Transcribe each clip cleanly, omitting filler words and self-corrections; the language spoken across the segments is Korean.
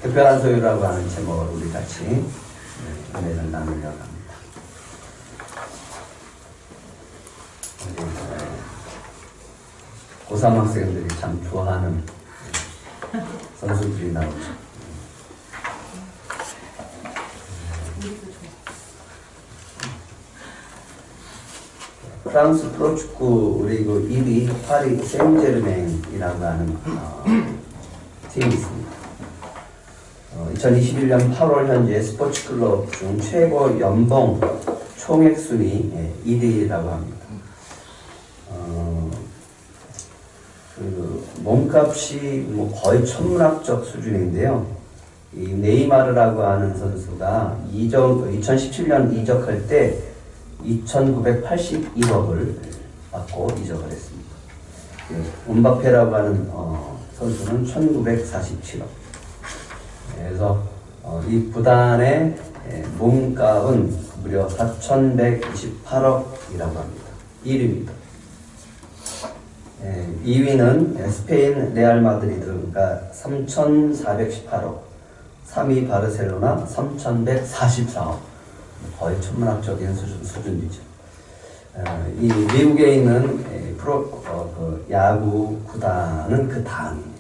특별한 소유라고 하는 제목을 우리 같이 은혜를 나누려고 합니다. 고3 학생들이 참 좋아하는 선수들이 나오죠. 프랑스 프로축구 리그 1위 파리 생제르맹이라고 하는 팀이 있습니다. 2021년 8월 현재 스포츠 클럽 중 최고 연봉 총액 순위 1위라고 합니다. 그 몸값이 뭐 거의 천문학적 수준인데요. 이 네이마르라고 하는 선수가 2017년 이적할 때 2,981억을 받고 이적을 했습니다. 음바페라고 하는 선수는 1,947억. 그래서 이 구단의 몸값은 무려 4,128억이라고 합니다. 1위입니다. 2위는 스페인 레알 마드리드가 3,418억, 3위 바르셀로나 3,144억. 거의 천문학적인 수준이죠. 이 미국에 있는 야구 구단은 그 다음입니다.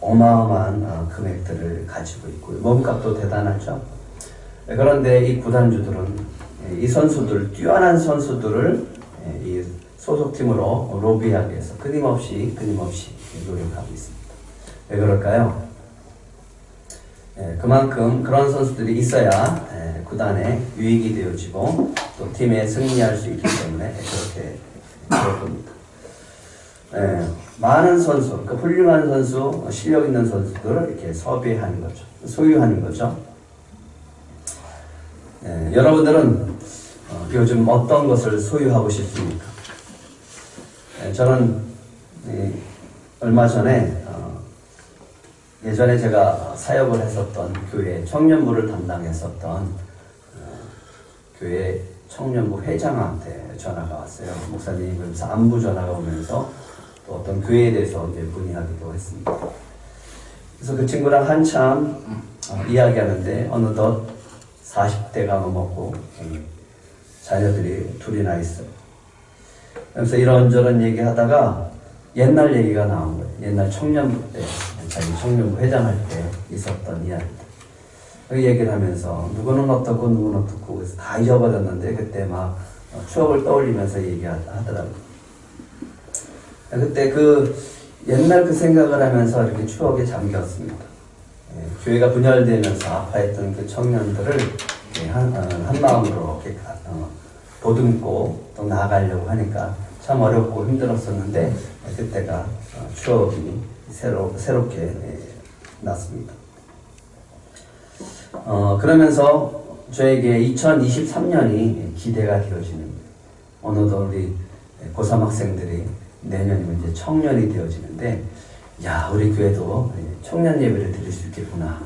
어마어마한 금액들을 가지고 있고요. 몸값도 대단하죠. 그런데 이 구단주들은 이 선수들, 뛰어난 선수들을 이 소속팀으로 로비하기 위해서 끊임없이 노력하고 있습니다. 왜 그럴까요? 그만큼 그런 선수들이 있어야 구단에 유익이 되어지고 또 팀에 승리할 수 있기 때문에 그렇게 그럴 겁니다. 많은 선수, 그러니까 훌륭한 선수, 실력 있는 선수들을 이렇게 섭외하는 거죠. 소유하는 거죠. 여러분들은 요즘 어떤 것을 소유하고 싶습니까? 저는 얼마 전에 예전에 제가 사역을 했었던 교회 청년부를 담당했었던 교회 청년부 회장한테 전화가 왔어요. 목사님, 그래서 안부 전화가 오면서 또 어떤 교회에 대해서 이제 문의하기도 했습니다. 그래서 그 친구랑 한참 이야기하는데 어느덧 40대가 넘었고 자녀들이 둘이나 있어요. 그래서 이런저런 얘기하다가 옛날 얘기가 나온 거예요. 옛날 청년부 때, 자기 청년부 회장할 때 있었던 이야기들. 그 얘기를 하면서 누구는 어떻고 누구는 어떻고 그래서 다 잊어버렸는데 그때 막 추억을 떠올리면서 얘기하더라고요. 그때 그 옛날 그 생각을 하면서 이렇게 추억에 잠겼습니다. 교회가 분열되면서 아파했던 그 청년들을 한 마음으로 이렇게 보듬고 또 나아가려고 하니까 참 어렵고 힘들었었는데 그때가 추억이 새롭게 났습니다. 그러면서 저에게 2023년이 기대가 되어지는 어느덧 우리 고3 학생들이 내년이면 이제 청년이 되어지는데 야, 우리 교회도 청년 예배를 드릴 수 있겠구나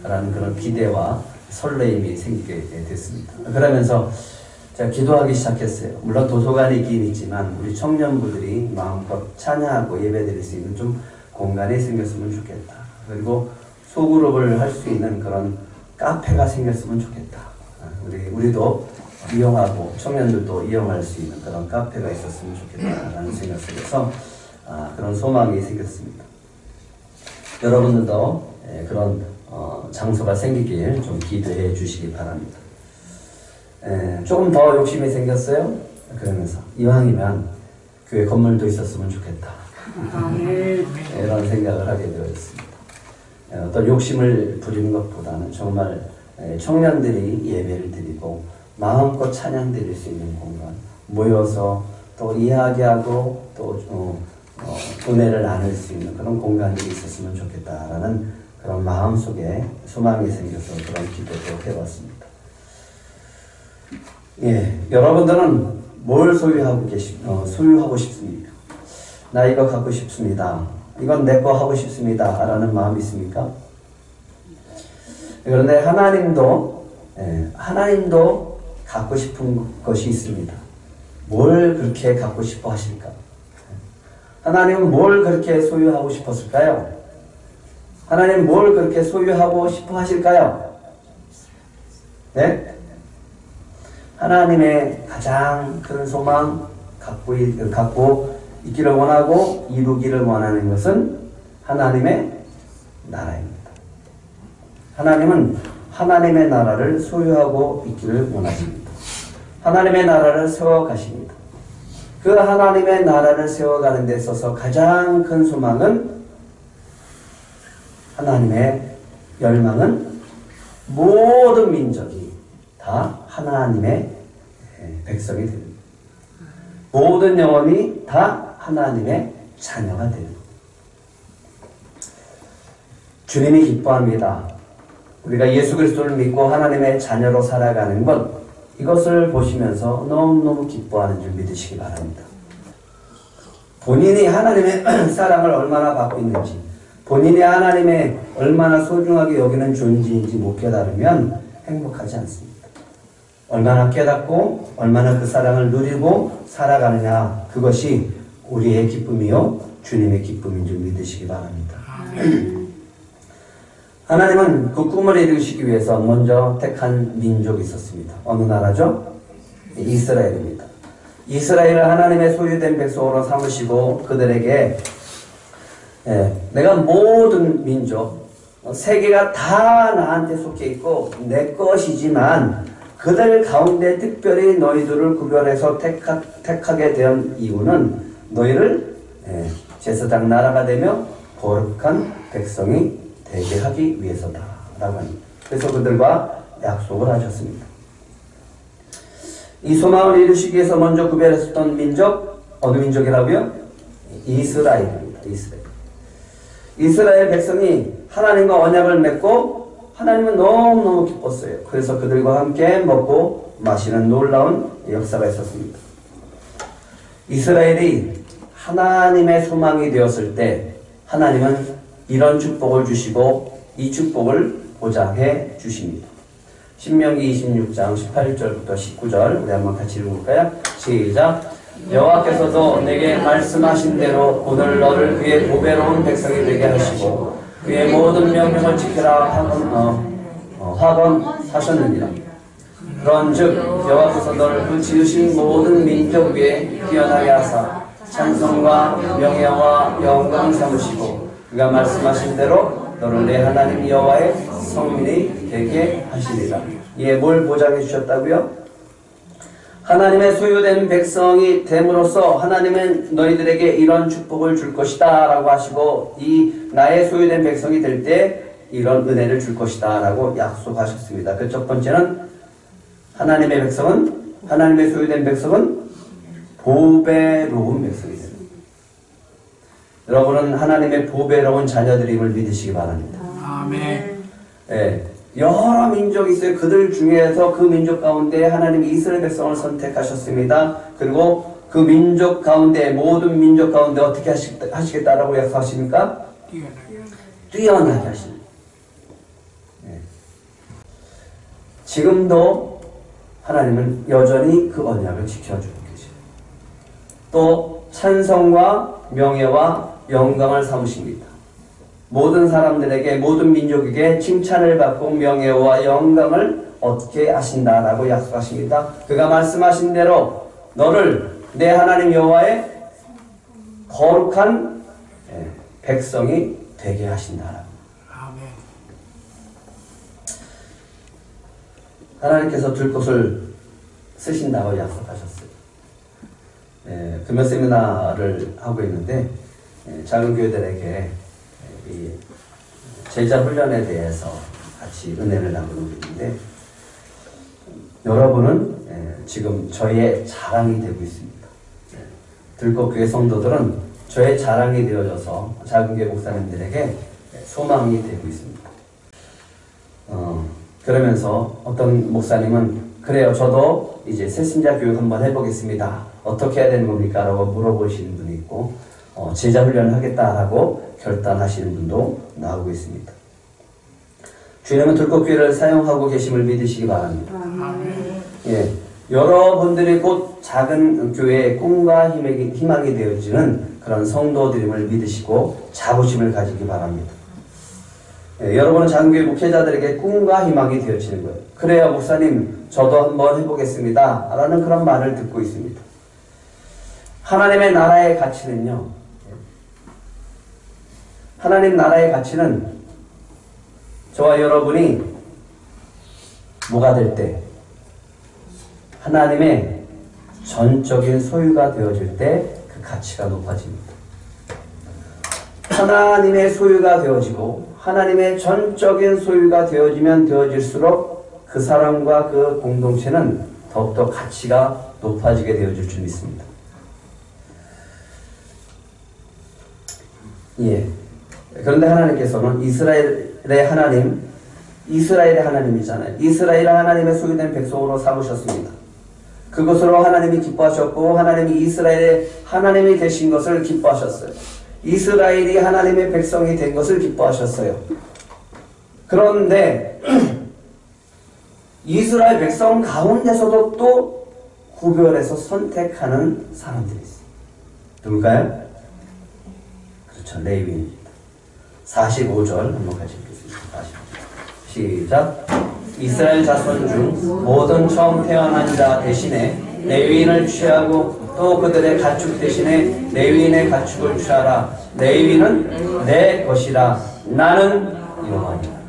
라는 그런 기대와 설레임이 생기게 됐습니다. 그러면서 제가 기도하기 시작했어요. 물론 도서관이 있긴 있지만 우리 청년부들이 마음껏 찬양하고 예배 드릴 수 있는 좀 공간이 생겼으면 좋겠다. 그리고 소그룹을 할 수 있는 그런 카페가 생겼으면 좋겠다. 우리도 이용하고 청년들도 이용할 수 있는 그런 카페가 있었으면 좋겠다라는 생각 속에서 그런 소망이 생겼습니다. 여러분들도 그런 장소가 생기길 좀 기도해 주시기 바랍니다. 조금 더 욕심이 생겼어요. 그러면서 이왕이면 교회 건물도 있었으면 좋겠다. 이런 생각을 하게 되었습니다. 어떤 욕심을 부리는 것보다는 정말 청년들이 예배를 드리고 마음껏 찬양 드릴 수 있는 공간, 모여서 또 이야기하고 또 은혜를 나눌 수 있는 그런 공간이 있었으면 좋겠다라는 그런 마음속에 소망이 생겨서 그런 기도도 해봤습니다. 여러분들은 뭘 소유하고 싶습니까? 나 이거 갖고 싶습니다. 이건 내 거 하고 싶습니다. 라는 마음이 있습니까? 그런데 하나님도 갖고 싶은 것이 있습니다. 뭘 그렇게 갖고 싶어 하실까? 하나님은 뭘 그렇게 소유하고 싶었을까요? 하나님 뭘 그렇게 소유하고 싶어 하실까요? 네? 하나님의 가장 큰 소망 갖고 있기를 원하고 이루기를 원하는 것은 하나님의 나라입니다. 하나님은 하나님의 나라를 소유하고 있기를 원하십니다. 하나님의 나라를 세워가십니다. 그 하나님의 나라를 세워가는 데 있어서 가장 큰 소망은 하나님의 열망은 모든 민족이 다 하나님의 백성이 됩니다. 모든 영혼이 다 하나님의 자녀가 됩니다. 주님이 기뻐합니다. 우리가 예수 그리스도를 믿고 하나님의 자녀로 살아가는 것, 이것을 보시면서 너무너무 기뻐하는 줄 믿으시기 바랍니다. 본인이 하나님의 사랑을 얼마나 받고 있는지, 본인이 하나님의 얼마나 소중하게 여기는 존재인지 못 깨달으면 행복하지 않습니다. 얼마나 깨닫고 얼마나 그 사랑을 누리고 살아가느냐, 그것이 우리의 기쁨이요 주님의 기쁨인 줄 믿으시기 바랍니다. 하나님은 그 꿈을 이루시기 위해서 먼저 택한 민족이 있었습니다. 어느 나라죠? 이스라엘입니다. 이스라엘을 하나님의 소유된 백성으로 삼으시고 그들에게 내가 모든 민족, 세계가 다 나한테 속해 있고 내 것이지만 그들 가운데 특별히 너희들을 구별해서 택하게 된 이유는 너희를 제사장 나라가 되며 거룩한 백성이 되게 하기 위해서다 라고 합니다. 그래서 그들과 약속을 하셨습니다. 이 소망을 이루시기 위해서 먼저 구별했었던 민족, 어느 민족이라고요? 이스라엘입니다. 이스라엘 백성이 하나님과 언약을 맺고 하나님은 너무너무 기뻤어요. 그래서 그들과 함께 먹고 마시는 놀라운 역사가 있었습니다. 이스라엘이 하나님의 소망이 되었을 때 하나님은 이런 축복을 주시고 이 축복을 보장해 주십니다. 신명기 26장 18절부터 19절 우리 한번 같이 읽어볼까요? 시작! 여호와께서도 내게 말씀하신 대로 오늘 너를 그의 보배로운 백성이 되게 하시고 그의 모든 명령을 지키라 하셨느니라. 그런즉 여호와께서 너를 그 지으신 모든 민족 위에 뛰어나게 하사 찬송과 명예와 영광 삼으시고 그가 말씀하신 대로 너를 내 하나님 여호와의 성민이 되게 하시리라. 이에 뭘 보장해 주셨다고요? 하나님의 소유된 백성이 됨으로써 하나님은 너희들에게 이런 축복을 줄 것이다 라고 하시고 이 나의 소유된 백성이 될 때 이런 은혜를 줄 것이다 라고 약속하셨습니다. 그 첫 번째는 하나님의 백성은, 하나님의 소유된 백성은 보배로운 백성이 됩니다. 여러분은 하나님의 보배로운 자녀들임을 믿으시기 바랍니다. 아멘. 네, 여러 민족이 있어요. 그들 중에서 그 민족 가운데 하나님이 이스라엘 백성을 선택하셨습니다. 그리고 그 민족 가운데, 모든 민족 가운데 어떻게 하시겠다라고 약속하십니까? 뛰어나게 하십니다. 네. 지금도 하나님은 여전히 그 언약을 지켜주고 계세요. 또 찬송과 명예와 영광을 삼으십니다. 모든 사람들에게, 모든 민족에게 칭찬을 받고 명예와 영광을 얻게 하신다라고 약속하십니다. 그가 말씀하신 대로 너를 내 하나님 여호와의 거룩한 백성이 되게 하신다라고. 아멘. 하나님께서 들 것을 쓰신다고 약속하셨어요. 금요 세미나를 하고 있는데 작은 교회들에게 이 제자 훈련에 대해서 같이 은혜를 나누고 있는데 여러분은 지금 저의 자랑이 되고 있습니다. 들꽃교회 성도들은 저의 자랑이 되어져서 작은 교회 목사님들에게 소망이 되고 있습니다. 그러면서 어떤 목사님은 그래요, 저도 이제 새신자 교육 한번 해보겠습니다. 어떻게 해야 되는 겁니까? 라고 물어보시는 분이 있고 제자 훈련을 하겠다라고 결단하시는 분도 나오고 있습니다. 주님은 들꽃교회를 사용하고 계심을 믿으시기 바랍니다. 예, 여러분들이 곧 작은 교회의 꿈과 희망이, 희망이, 이, 되어지는 그런 성도들임을 믿으시고 자부심을 가지기 바랍니다. 주님은 들꽃교회를 사용하고 계심을 믿으시기 바랍니다. 예, 여러분들이 곧 작은 교회의 꿈과 희망이, 희망이 되어지는 그런 성도들임을 믿으시고 자부심을 가지기 바랍니다. 주님은 들꽃교회를 사용하고 계심을 믿으시기 바랍니다. 예, 여러분들이 곧 작은 교회의 꿈과 희망이 되어지는 그런 성도들임을 믿으시고 여러분은 장교회 목회자들에게 꿈과 희망이 되어지는 거예요. 그래요, 목사님, 저도 한번 해보겠습니다. 라는 그런 말을 듣고 있습니다. 하나님의 나라의 가치는요, 하나님 나라의 가치는 저와 여러분이 뭐가 될 때, 하나님의 전적인 소유가 되어질 때 그 가치가 높아집니다. 하나님의 소유가 되어지고 하나님의 전적인 소유가 되어지면 되어질수록 그 사람과 그 공동체는 더욱더 가치가 높아지게 되어질 줄 믿습니다. 예. 그런데 하나님께서는 이스라엘의 하나님이잖아요. 이스라엘 하나님의 소유된 백성으로 삼으셨습니다. 그것으로 하나님이 기뻐하셨고 하나님이 이스라엘의 하나님이 되신 것을 기뻐하셨어요. 이스라엘이 하나님의 백성이 된 것을 기뻐하셨어요. 그런데 이스라엘 백성 가운데서도 또 구별해서 선택하는 사람들이 있어요. 누굴까요? 그렇죠. 레위인입니다. 45절 한번 같이 읽겠습니다. 45절. 시작. 이스라엘 자손 중 모든 처음 태어난 자 대신에 레위인을 취하고 또 그들의 가축 대신에 레위인의 가축을 취하라. 레위인은 내 것이라. 나는 여호와니라.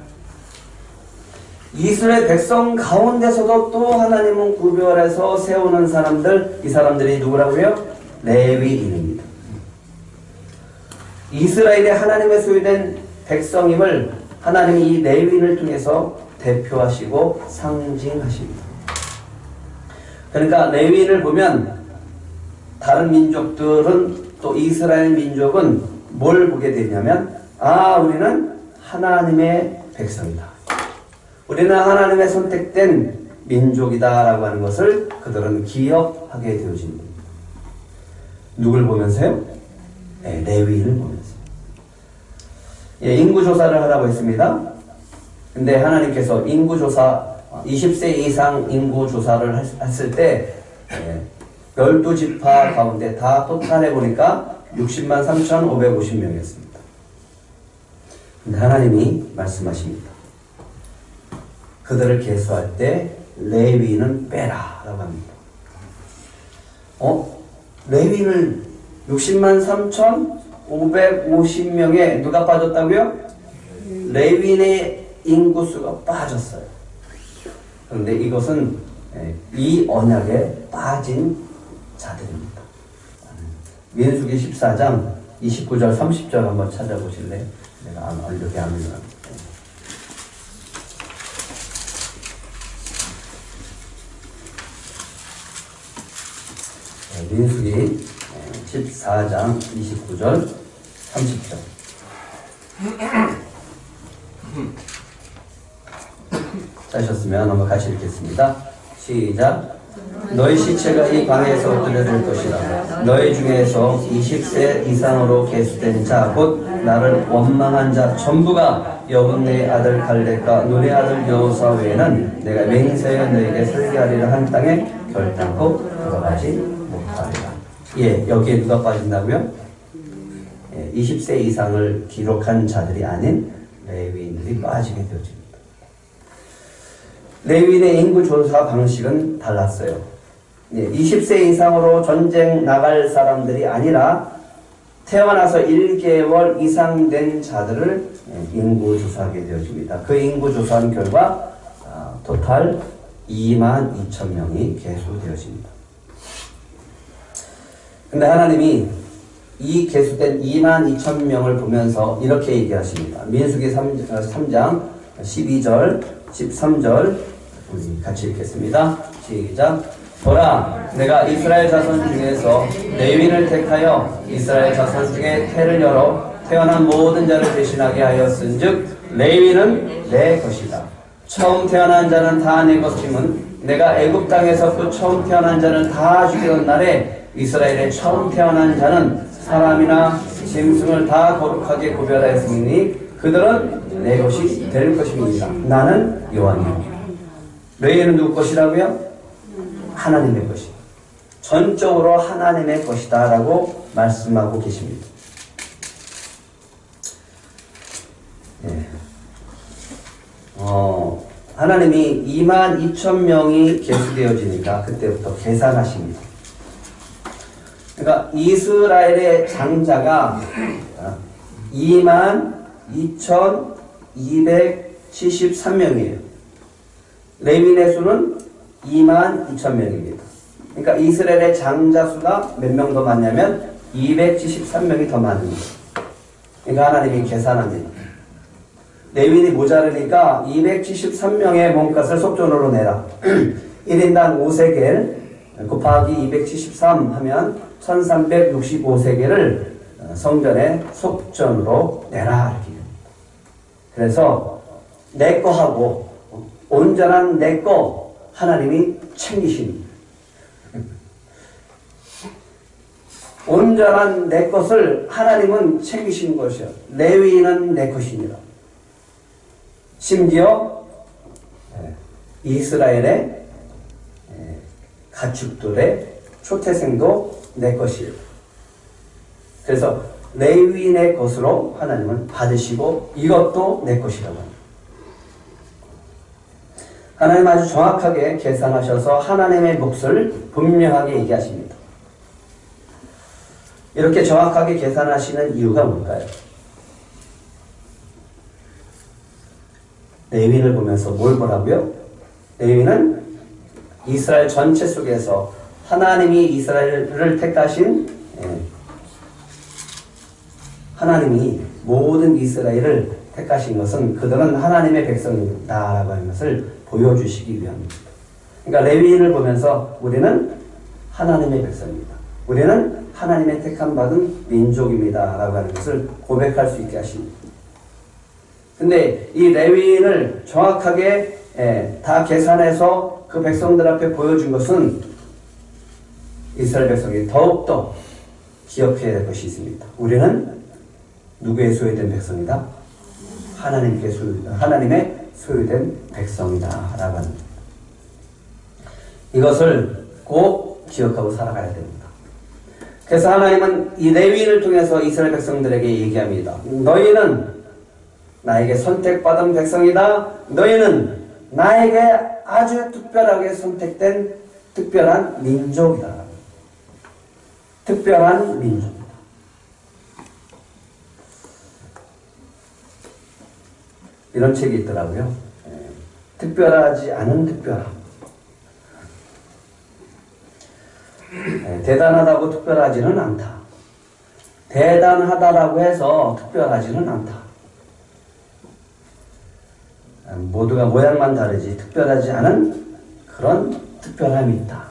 이스라엘 백성 가운데서도 또 하나님은 구별해서 세우는 사람들, 이 사람들이 누구라고요? 레위인입니다. 이스라엘이 하나님의 소유된 백성임을 하나님이 이 레위인을 통해서 대표하시고 상징하십니다. 그러니까 레위인을 보면 다른 민족들은 또 이스라엘 민족은 뭘 보게 되냐면 우리는 하나님의 백성이다. 우리는 하나님의 선택된 민족이다 라고 하는 것을 그들은 기억하게 되어집니다. 누굴 보면서요? 네, 레위인을 보면서. 예, 인구조사를 하라고 했습니다. 근데 하나님께서 인구조사 20세 이상 인구조사를 했을 때 12지파 가운데 다 토탈해 보니까 60만 3,550명이었습니다. 근데 하나님이 말씀하십니다. 그들을 계수할 때 레위인은 빼라 라고 합니다. 레위인을 60만 3,550명에 누가 빠졌다고요? 레위인의 인구수가 빠졌어요. 그런데 이것은 이 언약에 빠진 자들입니다. 민수기 14장 29절 30절 한번 찾아보실래요? 내가 여기 안 읽어요. 민수기 14장 29절 30절. 짜셨으면 한번 같이 읽겠습니다. 시작. 너희 시체가 이 방에서 엎드려질 것이라. 너희 중에서 20세 이상으로 계수된 자 곧 나를 원망한 자 전부가 여분네 아들 갈렙과 눈의 아들 여호사 외에는 내가 맹세하여 너에게 설계하리라 한 땅에 결단코 들어가지 못하리라. 예, 여기에 누가 빠진다고요? 20세 이상을 기록한 자들이 아닌 레위인들이 빠지게 되어집니다. 레위인의 인구조사 방식은 달랐어요. 20세 이상으로 전쟁 나갈 사람들이 아니라 태어나서 1개월 이상 된 자들을 인구조사하게 되어집니다. 그 인구조사한 결과 토탈 22,000명이 계수되어집니다. 근데 하나님이 이 계수된 22,000명을 보면서 이렇게 얘기하십니다. 민수기 3장 12절 13절 우리 같이 읽겠습니다. 시작. 보라, 내가 이스라엘 자손 중에서 레위인을 택하여 이스라엘 자손 중에 태를 열어 태어난 모든 자를 대신하게 하였은즉 레위인은 내 것이다. 처음 태어난 자는 다 내 것임은 내가 애굽 땅에서 그 처음 태어난 자는 다 죽이던 날에 이스라엘의 처음 태어난 자는 사람이나 짐승을 다 거룩하게 구별하였으니 그들은 내 것이 될 것입니다. 나는 여호와니라. 레위인은 누구 것이라고요? 하나님의 것이. 전적으로 하나님의 것이다 라고 말씀하고 계십니다. 예. 하나님이 22,000명이 계수되어지니까 그때부터 계산하십니다. 그러니까 이스라엘의 장자가 22,273명이에요. 레위인의 수는 22,000명입니다. 그러니까 이스라엘의 장자 수가 몇 명 더 많냐면 273명이 더 많습니다. 그러니까 하나님이 계산합니다. 레위인이 모자르니까 273명의 몸값을 속전으로 내라. 1인당 5세겔 곱하기 273 하면 1365세겔을 성전에 속전으로 내라. 이렇게. 그래서 내 거 하고 온전한 내 거 하나님이 챙기십니다. 온전한 내 것을 하나님은 챙기시는 것이요. 레위인은 내 것이니라. 심지어 이스라엘의 가축들의 초태생도 내 것이에요. 그래서 레위인의 것으로 하나님은 받으시고 이것도 내 것이라고 합니다. 하나님 아주 정확하게 계산하셔서 하나님의 몫을 분명하게 얘기하십니다. 이렇게 정확하게 계산하시는 이유가 뭘까요? 레위인을 보면서 뭘 보라고요? 레위인은 이스라엘 전체 속에서 하나님이 이스라엘을 택하신 하나님이 모든 이스라엘을 택하신 것은 그들은 하나님의 백성이다라고 하는 것을 보여주시기 위함입니다. 그러니까 레위인을 보면서 우리는 하나님의 백성입니다. 우리는 하나님의 택함 받은 민족입니다 라고 하는 것을 고백할 수 있게 하십니다. 근데 이 레위인을 정확하게 다 계산해서 그 백성들 앞에 보여준 것은 이스라엘 백성이 더욱더 기억해야 될 것이 있습니다. 우리는 누구의 소유된 백성이다? 하나님의 소유된 백성이다 라고 합니다. 이것을 꼭 기억하고 살아가야 됩니다. 그래서 하나님은 이 레위인을 통해서 이스라엘 백성들에게 얘기합니다. 너희는 나에게 선택받은 백성이다. 너희는 나에게 아주 특별하게 선택된 특별한 민족이다. 특별한 민족이다. 이런 책이 있더라고요. 특별하지 않은 특별함. 대단하다고 특별하지는 않다. 대단하다라고 해서 특별하지는 않다. 모두가 모양만 다르지 특별하지 않은 그런 특별함이 있다.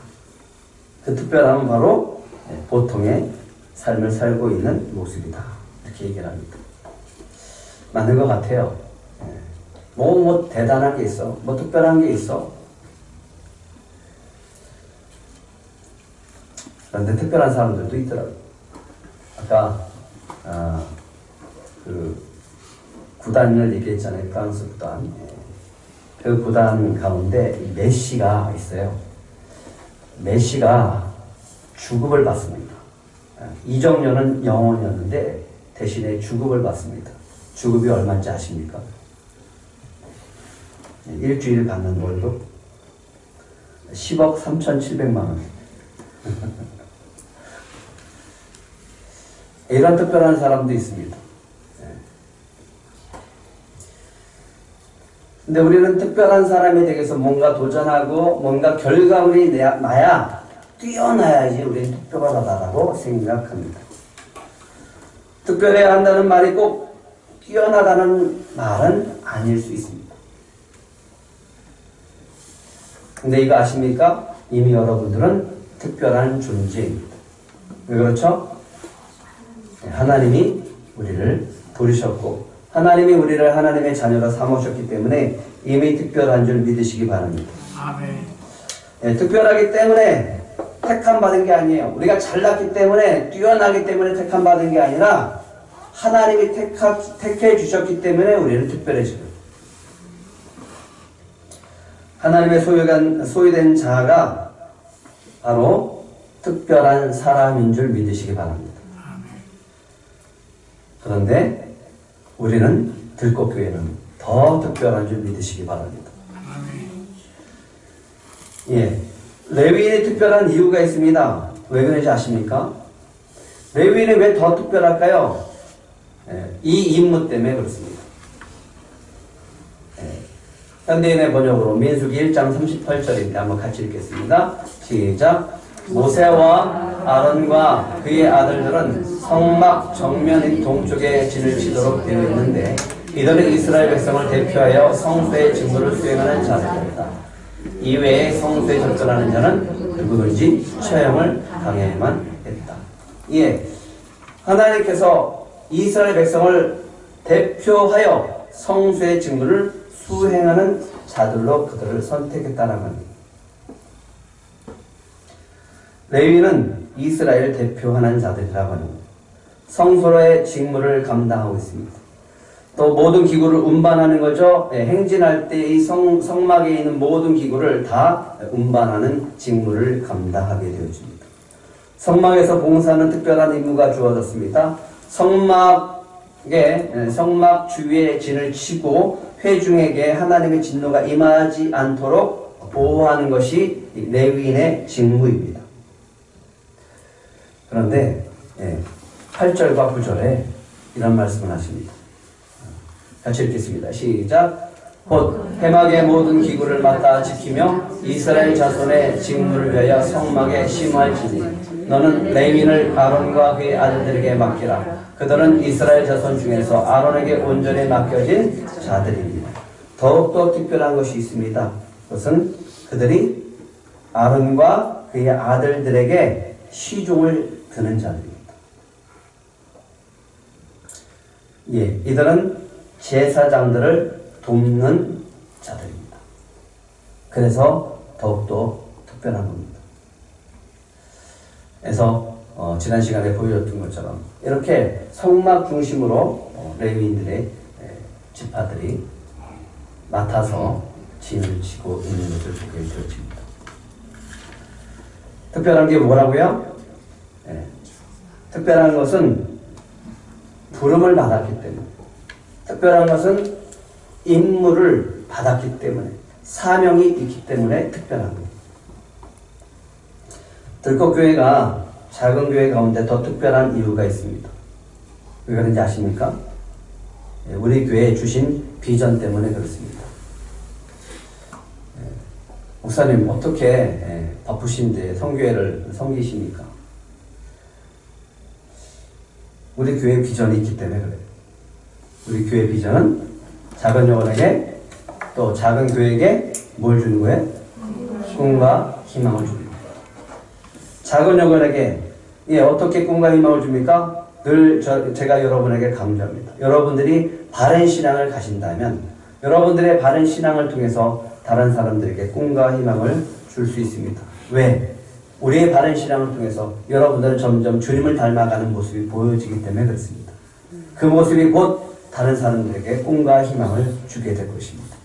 그 특별함은 바로 보통의 삶을 살고 있는 모습이다. 이렇게 얘기를 합니다. 맞는 것 같아요. 뭐 대단한 게 있어. 뭐 특별한 게 있어. 그런데 특별한 사람들도 있더라고요. 아까 그 구단을 얘기했잖아요. 프랑스 구단. 그 구단 가운데 메시가 있어요. 메시가 주급을 받습니다. 이적료는 영원이었는데 대신에 주급을 받습니다. 주급이 얼마인지 아십니까? 일주일 받는 월급 10억 3,700만 원. 이런 특별한 사람도 있습니다. 근데 우리는 특별한 사람이 되기위해서 뭔가 도전하고 뭔가 결과물이 나야 뛰어나야지 우리는 특별하다라고 생각합니다. 특별해야 한다는 말이 꼭 뛰어나다는 말은 아닐 수 있습니다. 근데 이거 아십니까? 이미 여러분들은 특별한 존재입니다. 왜 그렇죠? 하나님이 우리를 부르셨고 하나님이 우리를 하나님의 자녀로 삼으셨기 때문에 이미 특별한 줄 믿으시기 바랍니다. 아멘. 특별하기 때문에 택함 받은 게 아니에요. 우리가 잘났기 때문에 뛰어나기 때문에 택함 받은 게 아니라 하나님이 택해 주셨기 때문에 우리는 특별해져요. 하나님의 소유된 자가 바로 특별한 사람인 줄 믿으시기 바랍니다. 그런데 우리는 들꽃교회는 더 특별한 줄 믿으시기 바랍니다. 예, 레위인이 특별한 이유가 있습니다. 왜 그런지 아십니까? 레위인이 왜 더 특별할까요? 예, 이 임무 때문에 그렇습니다. 예, 현대인의 번역으로 민수기 1장 38절입니다. 한번 같이 읽겠습니다. 시작. 모세와 아론과 그의 아들들은 성막 정면인 동쪽에 진을 치도록 되어 있는데 이들은 이스라엘 백성을 대표하여 성소의 직무를 수행하는 자들입니다. 이외에 성소에 접근하는 자는 누구든지 처형을 당해야만 했다. 예, 하나님께서 이스라엘 백성을 대표하여 성소의 직무를 수행하는 자들로 그들을 선택했다라는 겁니다. 레위는 이스라엘 대표하는 자들이라고 하는 겁니다. 성소의 직무를 감당하고 있습니다. 또 모든 기구를 운반하는 거죠. 예, 행진할 때 이 성막에 있는 모든 기구를 다 운반하는 직무를 감당하게 되어집니다. 성막에서 봉사하는 특별한 임무가 주어졌습니다. 성막 주위에 진을 치고 회중에게 하나님의 진노가 임하지 않도록 보호하는 것이 레위인의 직무입니다. 그런데 8절과 9절에 이런 말씀을 하십니다. 같이 읽겠습니다. 시작. 곧 회막의 모든 기구를 맡아 지키며 이스라엘 자손의 직무를 위하여 성막에 심할지니 너는 레위인을 아론과 그의 아들들에게 맡기라. 그들은 이스라엘 자손 중에서 아론에게 온전히 맡겨진 자들입니다. 더욱더 특별한 것이 있습니다. 그것은 그들이 아론과 그의 아들들에게 시종을 드는 자들입니다. 예, 이들은 제사장들을 돕는 자들입니다. 그래서 더욱더 특별한 겁니다. 그래서 지난 시간에 보여줬던 것처럼 이렇게 성막 중심으로 레위인들의 지파들이 맡아서 진을 치고 있는 것을 보게 되어집니다. 특별한 게 뭐라고요? 특별한 것은 부름을 받았기 때문에, 특별한 것은 임무를 받았기 때문에, 사명이 있기 때문에 특별한 겁니다. 들꽃교회가 작은 교회 가운데 더 특별한 이유가 있습니다. 왜 그런지 아십니까? 우리 교회에 주신 비전 때문에 그렇습니다. 목사님 어떻게 바쁘신데 성교회를 섬기십니까? 우리 교회 비전이 있기 때문에 그래요. 우리 교회 비전은 작은 영혼에게 또 작은 교회에게 뭘 주는 거예요? 꿈과 희망을 줍니다. 작은 영혼에게 어떻게 꿈과 희망을 줍니까? 늘 제가 여러분에게 강조합니다. 여러분들이 바른 신앙을 가진다면 여러분들의 바른 신앙을 통해서 다른 사람들에게 꿈과 희망을 줄 수 있습니다. 왜? 우리의 바른 신앙을 통해서 여러분들은 점점 주님을 닮아가는 모습이 보여지기 때문에 그렇습니다. 그 모습이 곧 다른 사람들에게 꿈과 희망을 주게 될 것입니다.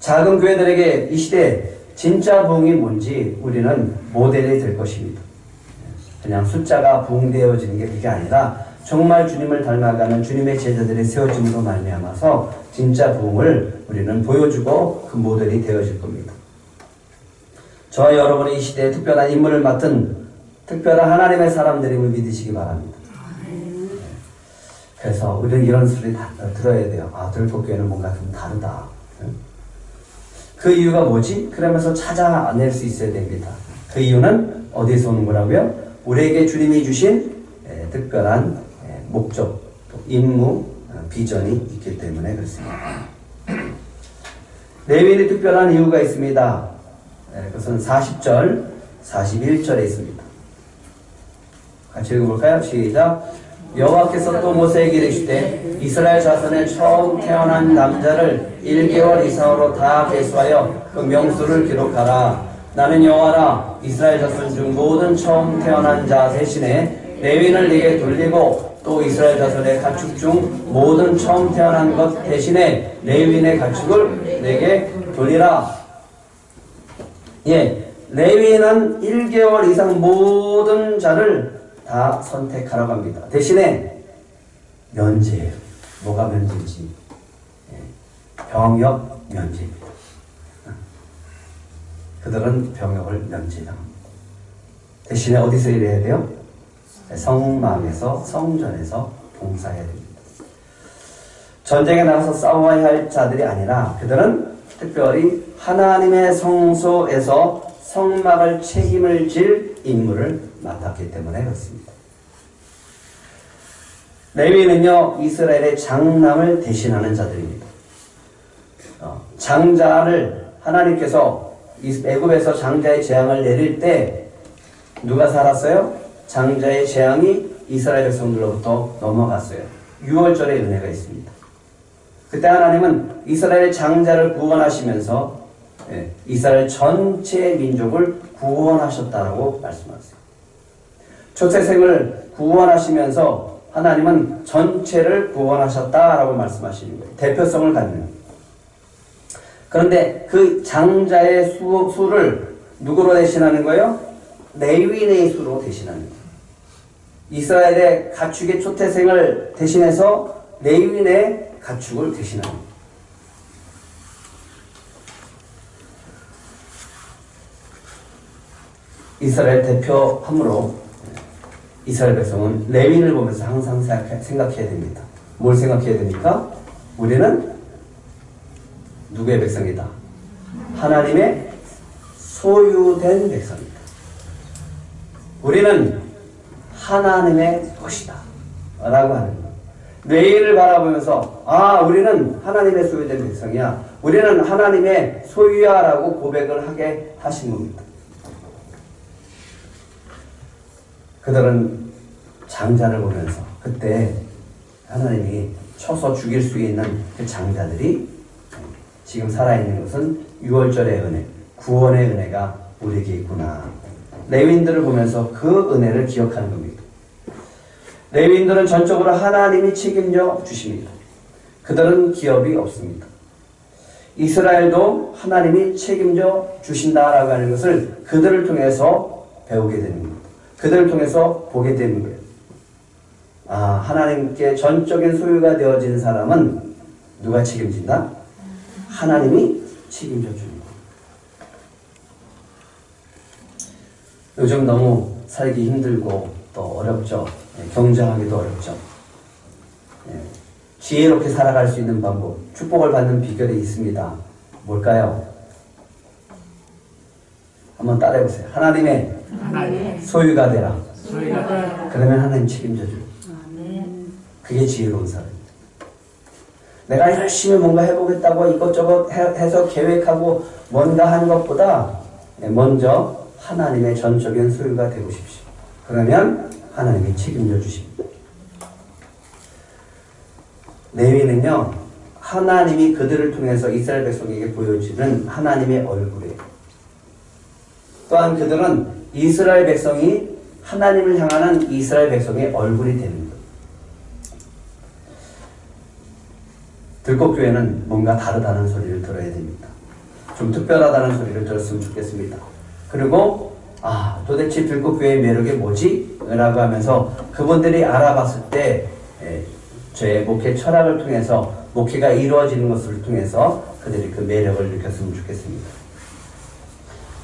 작은 교회들에게 이 시대에 진짜 부흥이 뭔지 우리는 모델이 될 것입니다. 그냥 숫자가 부흥되어지는 게 그게 아니라 정말 주님을 닮아가는 주님의 제자들이 세워짐으로 말미암아서 진짜 부흥을 우리는 보여주고 그 모델이 되어질 겁니다. 저와 여러분이 이 시대에 특별한 임무를 맡은 특별한 하나님의 사람들임을 믿으시기 바랍니다. 그래서 우리는 이런 소리 다 들어야 돼요. 아, 들꽃교회는 뭔가 좀 다르다. 그 이유가 뭐지? 그러면서 찾아낼 수 있어야 됩니다. 그 이유는 어디에서 오는 거라고요? 우리에게 주님이 주신 특별한 목적, 임무, 비전이 있기 때문에 그렇습니다. 레위인이 특별한 이유가 있습니다. 그것은 40절, 41절에 있습니다. 같이 읽어볼까요? 시작. 여호와께서 또 모세에게 이르시되 이스라엘 자손의 처음 태어난 남자를 1개월 이상으로 다 계수하여 그 명수를 기록하라. 나는 여호와라. 이스라엘 자손 중 모든 처음 태어난 자 대신에 레위인을 네게 돌리고 또 이스라엘 자손의 가축 중 모든 처음 태어난 것 대신에 레위인의 가축을 네게 돌리라. 예, 레위인은 1개월 이상 모든 자를 다 선택하라고 합니다. 대신에 면제예요. 뭐가 면제인지. 병역 면제입니다. 그들은 병역을 면제당합니다. 대신에 어디서 일해야 돼요? 성막에서, 성전에서 봉사해야 됩니다. 전쟁에 나가서 싸워야 할 자들이 아니라 그들은 특별히 하나님의 성소에서 성막을 책임을 질 임무를 맡았기 때문에 그렇습니다. 레위는요, 이스라엘의 장남을 대신하는 자들입니다. 장자를 하나님께서 애굽에서 장자의 재앙을 내릴 때 누가 살았어요? 장자의 재앙이 이스라엘 백성들로부터 넘어갔어요. 6월절의 은혜가 있습니다. 그때 하나님은 이스라엘 장자를 구원하시면서 이스라엘 전체 민족을 구원하셨다라고 말씀하세요. 초태생을 구원하시면서 하나님은 전체를 구원하셨다라고 말씀하시는 거예요. 대표성을 갖는. 그런데 그 장자의 수를 누구로 대신하는 거예요? 레위인의 수로 대신하는 거예요. 이스라엘의 가축의 초태생을 대신해서 레위인의 가축을 대신하는 거예요. 이스라엘 대표함으로 이스라엘 백성은 레위인을 보면서 항상 생각해야 됩니다. 뭘 생각해야 됩니까? 우리는 누구의 백성이다? 하나님의 소유된 백성이다. 우리는 하나님의 것이다 라고 하는 거예요. 레위인을 바라보면서 우리는 하나님의 소유된 백성이야, 우리는 하나님의 소유야 라고 고백을 하게 하신 겁니다. 그들은 장자를 보면서 그때 하나님이 쳐서 죽일 수 있는 그 장자들이 지금 살아있는 것은 6월절의 은혜, 구원의 은혜가 우리에게 있구나. 레위인들을 보면서 그 은혜를 기억하는 겁니다. 레위인들은 전적으로 하나님이 책임져 주십니다. 그들은 기업이 없습니다. 이스라엘도 하나님이 책임져 주신다라고 하는 것을 그들을 통해서 배우게 되는 겁니다. 그들을 통해서 보게 되는 거예요. 하나님께 전적인 소유가 되어진 사람은 누가 책임진다? 하나님이 책임져 주는 거예요. 요즘 너무 살기 힘들고 또 어렵죠. 경쟁하기도 어렵죠. 지혜롭게 살아갈 수 있는 방법, 축복을 받는 비결이 있습니다. 뭘까요? 한번 따라해보세요. 하나님의 소유가 되라. 그러면 하나님 책임져 줘요. 그게 지혜로운 사람입니다. 내가 열심히 뭔가 해보겠다고 이것저것 해서 계획하고 뭔가 하는 것보다 먼저 하나님의 전적인 소유가 되고 싶으십시오. 그러면 하나님이 책임져 주십니다. 레위는요, 하나님이 그들을 통해서 이스라엘 백성에게 보여주는 하나님의 얼굴이에요. 또한 그들은 이스라엘 백성이 하나님을 향하는 이스라엘 백성의 얼굴이 되는 거예요. 들꽃교회는 뭔가 다르다는 소리를 들어야 됩니다. 좀 특별하다는 소리를 들었으면 좋겠습니다. 그리고 도대체 들꽃교회의 매력이 뭐지? 라고 하면서 그분들이 알아봤을 때 저의 목회 철학을 통해서 목회가 이루어지는 것을 통해서 그들이 그 매력을 느꼈으면 좋겠습니다.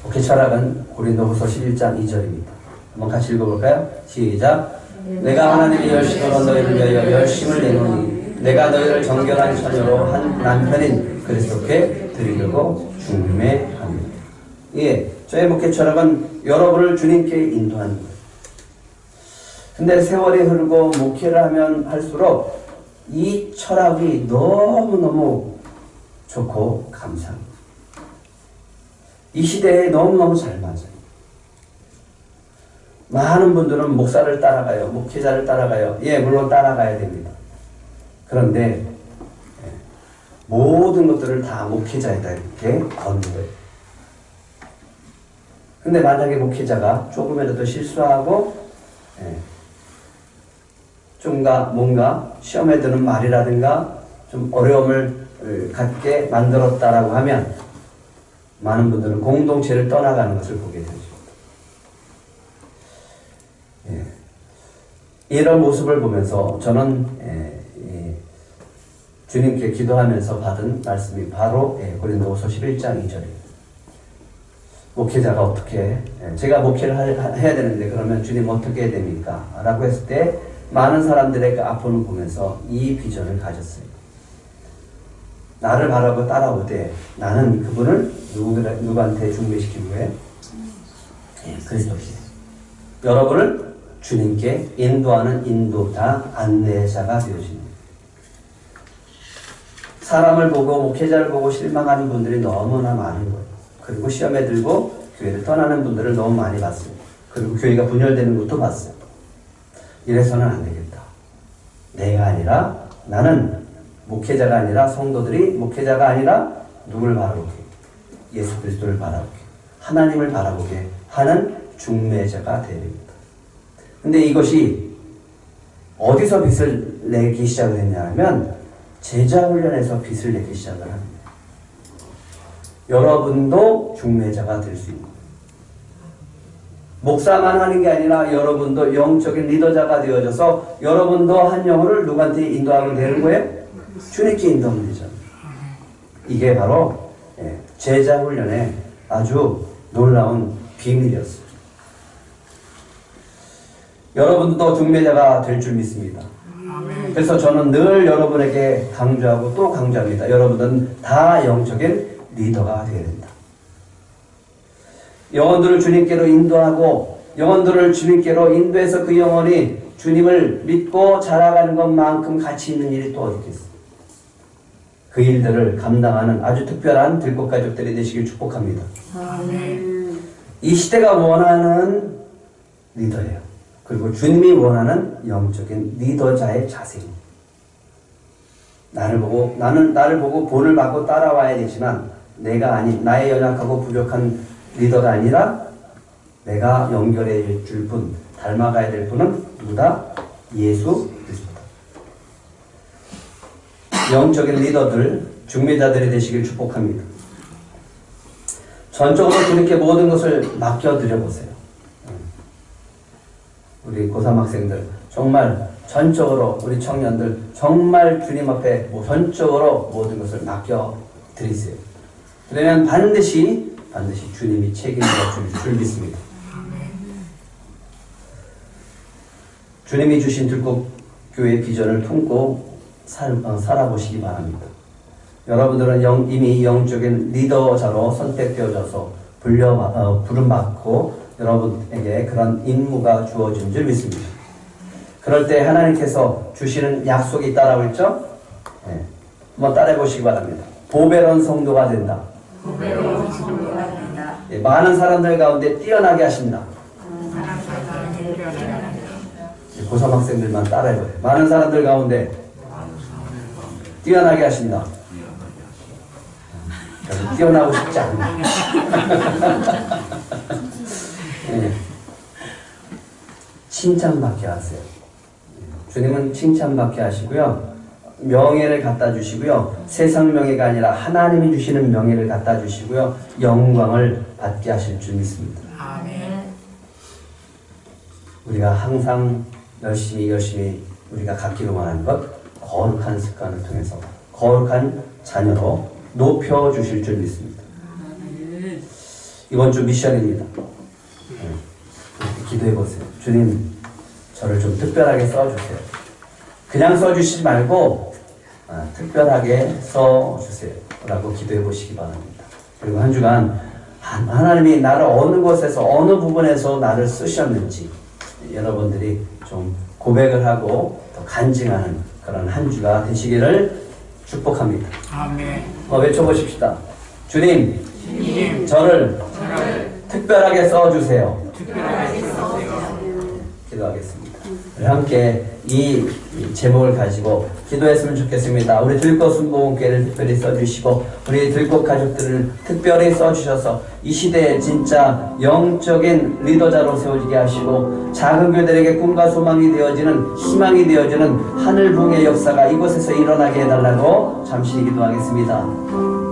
목회 철학은 고린도후서 11장 2절입니다. 한번 같이 읽어볼까요? 시작. 내가 하나님의 열심으로 너희를 위하여 열심을 내노니 내가 너희를 정결한 처녀로 한 남편인 그리스도께 드리려고 중매합니다. 저의 목회 철학은 여러분을 주님께 인도하는 거예요. 근데 세월이 흐르고 목회를 하면 할수록 이 철학이 너무너무 좋고 감사합니다. 이 시대에 너무너무 잘 맞아요. 많은 분들은 목사를 따라가요. 목회자를 따라가요. 물론 따라가야 됩니다. 그런데 모든 것들을 다 목회자에다 이렇게 걷는 거예요. 근데 만약에 목회자가 조금이라도 실수하고 뭔가 시험에 드는 말이라든가 좀 어려움을 갖게 만들었다라고 하면 많은 분들은 공동체를 떠나가는 것을 보게 되죠. 이런 모습을 보면서 저는 주님께 기도하면서 받은 말씀이 바로 고린도후서 11장 2절입니다. 목회자가 어떻게, 제가 목회를 해야 되는데 그러면 주님 어떻게 해야 됩니까? 라고 했을 때 많은 사람들의 그 아픔을 보면서 이 비전을 가졌어요. 나를 바라보고 따라오되 나는 그분을 누구한테 중매시킨 후에 그리스도시에 여러분을 주님께 인도하는 인도자, 안내자가 되어집니다. 사람을 보고 목회자를 보고 실망하는 분들이 너무나 많은 거예요. 그리고 시험에 들고 교회를 떠나는 분들을 너무 많이 봤어요. 그리고 교회가 분열되는 것도 봤어요. 이래서는 안 되겠다. 내가 아니라 나는 목회자가 아니라 성도들이 목회자가 아니라 누구를 바라보게? 예수 그리스도를 바라보게, 하나님을 바라보게 하는 중매자가 되야 됩니다. 근데 이것이 어디서 빛을 내기 시작을 했냐 하면 제자훈련에서 빛을 내기 시작을 합니다. 여러분도 중매자가 될 수 있는 거예요. 목사만 하는 게 아니라 여러분도 영적인 리더자가 되어져서 여러분도 한 영혼을 누구한테 인도하게 되는 거예요? 주님께 인도하면 되죠. 이게 바로 제자훈련의 아주 놀라운 비밀이었어요. 여러분도 중매자가 될 줄 믿습니다. 그래서 저는 늘 여러분에게 강조하고 또 강조합니다. 여러분은 다 영적인 리더가 되어야 된다. 영혼들을 주님께로 인도하고 영혼들을 주님께로 인도해서 그 영혼이 주님을 믿고 자라가는 것만큼 가치 있는 일이 또 어디 있겠어요? 그 일들을 감당하는 아주 특별한 들꽃 가족들이 되시길 축복합니다. 아멘. 이 시대가 원하는 리더예요. 그리고 주님이 원하는 영적인 리더자의 자세입니다. 나를 보고 본을 받고 따라와야 되지만 내가 아닌 나의 연약하고 부족한 리더가 아니라 내가 연결해 줄 분, 닮아가야 될 분은 누구다? 예수 그리스도다. 영적인 리더들, 중매자들이 되시길 축복합니다. 전적으로 주님께 모든 것을 맡겨드려 보세요. 우리 고3 학생들 정말 전적으로 우리 청년들 정말 주님 앞에 전적으로 모든 것을 맡겨드리세요. 그러면 반드시 주님이 책임져 주실 줄 믿습니다. 주님이 주신 들꽃교회 비전을 품고 살아보시기 바랍니다. 여러분들은 이미 영적인 리더자로 선택되어져서 부름받고 여러분에게 그런 임무가 주어진 줄 믿습니다. 그럴 때 하나님께서 주시는 약속이 있다라고 했죠? 네. 한번 따라해 보시기 바랍니다. 보배로운 성도가 된다. 보배로운 성도가 된다. 네, 많은 사람들 가운데 뛰어나게 하신다. 고3 학생들만 따라해봐요. 많은 사람들 가운데 뛰어나게 하신다. 뛰어나고 싶지 않다. 네. 칭찬받게 하세요. 주님은 칭찬받게 하시고요. 명예를 갖다 주시고요. 세상 명예가 아니라 하나님이 주시는 명예를 갖다 주시고요. 영광을 받게 하실 줄 믿습니다. 아멘. 우리가 항상 열심히 우리가 갖기로 원하는 것, 거룩한 습관을 통해서 거룩한 자녀로 높여주실 줄 믿습니다. 이번 주 미션입니다. 기도해보세요. 주님, 저를 좀 특별하게 써주세요. 그냥 써주시지 말고 특별하게 써주세요 라고 기도해보시기 바랍니다. 그리고 한 주간 하나님이 나를 어느 곳에서 어느 부분에서 나를 쓰셨는지 여러분들이 좀 고백을 하고 또 간증하는 그런 한 주가 되시기를 축복합니다. 아멘. 외쳐보십시다. 주님, 저를 특별하게 써주세요. 기도하겠습니다. 우리 함께 이 제목을 가지고 기도했으면 좋겠습니다. 우리 들꽃 순복음교회를 특별히 써주시고 우리 들꽃 가족들을 특별히 써주셔서 이 시대에 진짜 영적인 리더자로 세워지게 하시고 작은 교회들에게 꿈과 소망이 되어지는 희망이 되어지는 하늘붕의 역사가 이곳에서 일어나게 해달라고 잠시 기도하겠습니다.